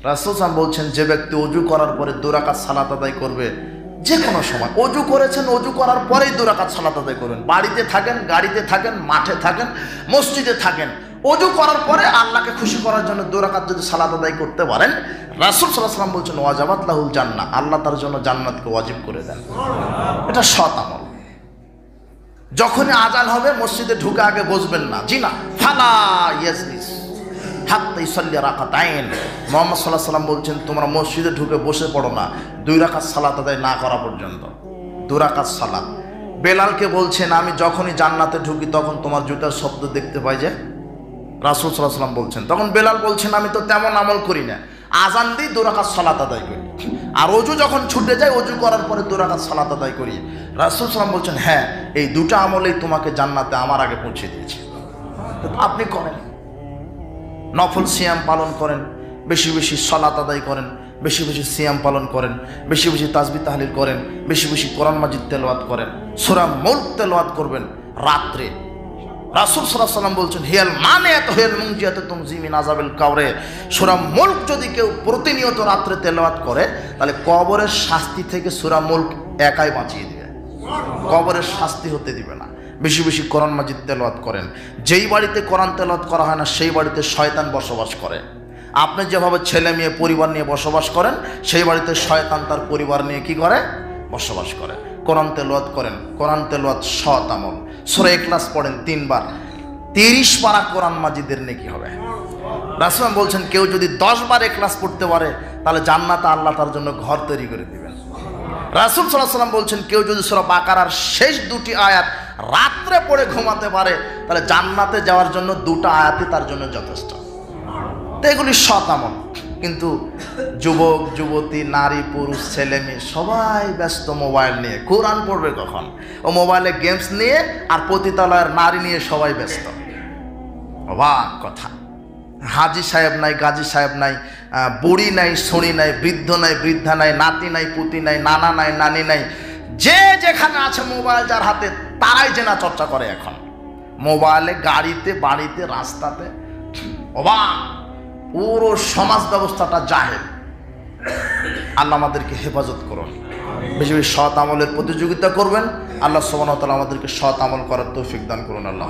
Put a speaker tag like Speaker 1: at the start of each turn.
Speaker 1: রাসূল সাল্লাল্লাহু বলছেন যে ব্যক্তি ওযু করার পরে 2 রাকাত সালাত আদায় করবে, যে কোনো সময় ওযু করেছেন, ওযু করার পরেই 2 রাকাত সালাত আদায় করবেন। বাড়িতে থাকেন, গাড়িতে থাকেন, মাঠে থাকেন, মসজিদে থাকেন, ওযু করার পরে আল্লাহকে খুশি করার জন্য 2 রাকাত যদি সালাত আদায় করতে পারেন, রাসূল সাল্লাল্লাহু আলাইহি ওয়াসাল্লাম বলছেন ওয়াজাবাত লাহুল জান্নাহ, আল্লাহ তার জন্য জান্নাতকে ওয়াজিব করে দেন। এটা সৎ আমল। যখনই আজান হবে মসজিদে ঢুকে আগে বসবেন না, জি না, ফালা ইয়াজলিস হাত্তা ইসাল্লি রাকাতাইন। মুহাম্মদ সাল্লাল্লাহু আলাইহি ওয়াসাল্লাম বলছেন তোমরা মসজিদে ঢুকে বসে পড়ো না 2 রাকাত সালাত আদায় না করা পর্যন্ত। 2 রাকাত সালাত। বেলালকে বলছেন আমি যখনই জান্নাতে ঢুকি তখন তোমার জুতার শব্দ দেখতে পাই যে, রাসূল সাল্লাল্লাহু আলাইহি ওয়াসাল্লাম বলছেন। তখন বেলাল বলছেন আমি তো তেমন আমল করি না, আজান দিই 2 রাকাত সালাত আদায় করি, আর ওযু যখন ছুটে যায় ওযু করার পরে 2 রাকাত সালাত আদায় করি। রাসূল সাল্লাল্লাহু আলাইহি ওয়াসাল্লাম বলছেন হ্যাঁ, এই 2টা আমলেই তোমাকে জান্নাতে আমার আগে পৌঁছে দিয়েছে। আপনি করেন, নফল সিয়াম পালন করেন, বেশি বেশি সালাত আদায় করেন, বেশি বেশি সিয়াম পালন করেন, বেশি বেশি তাসবিহ তাহলিল করেন, বেশি বেশি কোরআন মাজিদ তেলাওয়াত করেন, সূরা মুলক তেলাওয়াত করবেন রাত্রে। রাসূল সাল্লাল্লাহু আলাইহি ওয়াসাল্লাম বলছেন হিয়াল মানিয়াতু হিয়াল মুনজিয়াতু তুমজি মিন আযাবিল কবরে। সূরা মুলক যদি কেউ প্রতিনিয়ত রাত্রে তেলাওয়াত করে তাহলে কবরের শাস্তি থেকে সূরা মুলক একাই বাঁচিয়ে দিবে, কবরের শাস্তি হতে দিবে না। বেশি বেশি কোরআন মাজিদ তেলাওয়াত করেন। যেই বাড়িতে কোরআন তেলাওয়াত করা হয় না সেই বাড়িতে শয়তান বসবাস করে। আপনি যেভাবে ছেলে মেয়ে পরিবার নিয়ে বসবাস করেন সেই বাড়িতে শয়তান তার পরিবার নিয়ে কি করে? বসবাস করে। কোরআন তেলাওয়াত করেন, কোরআন তেলাওয়াত সৎ আমল। সূরা ইখলাস পড়েন 3 বার, 30 পারা কোরআন মাজিদের নেকি হবে। রাসূল বলছেন কেউ যদি 10 বার ইখলাস পড়তে পারে তাহলে জান্নাতে আল্লাহ তার জন্য ঘর তৈরি করে দিবেন। রাসূল সাল্লাল্লাহু আলাইহি ওয়াসাল্লাম বলছেন কেউ যদি সূরা বাকারার শেষ 2টি আয়াত রাত্রে পড়ে ঘুমাতে পারে তাহলে জান্নাতে যাওয়ার জন্য 2টা আয়াতই তার জন্য যথেষ্ট। তো এগুলি সৎ আমল। কিন্তু যুবক যুবতী, নারী পুরুষ, ছেলে মেয়ে সবাই ব্যস্ত মোবাইল নিয়ে। কোরআন পড়বে কখন? ও মোবাইলে গেমস নিয়ে আর পতিতালয়ের নারী নিয়ে সবাই ব্যস্ত। অবাক কথা। হাজি সাহেব নাই, গাজী সাহেব নাই, বুড়ি নাই, ছড়ি নাই, বৃদ্ধ নাই, বৃদ্ধা নাই, নাতি নাই, পুতি নাই, নানা নাই, নানি নাই, যে যেখানে আছে মোবাইল যার হাতে তারাই জেনা চর্চা করে এখন। মোবাইলে, গাড়িতে, বাড়িতে, রাস্তাতে। অবাক, পুরো সমাজ ব্যবস্থাটা জাহেল। আল্লাহ আমাদেরকে হেফাজত করুন। বেশি বেশি সৎ আমলের প্রতিযোগিতা করবেন। আল্লাহ সুবহানাহু ওয়া তাআলা আমাদেরকে সৎ আমল করার তৌফিক দান করুন। আল্লাহ।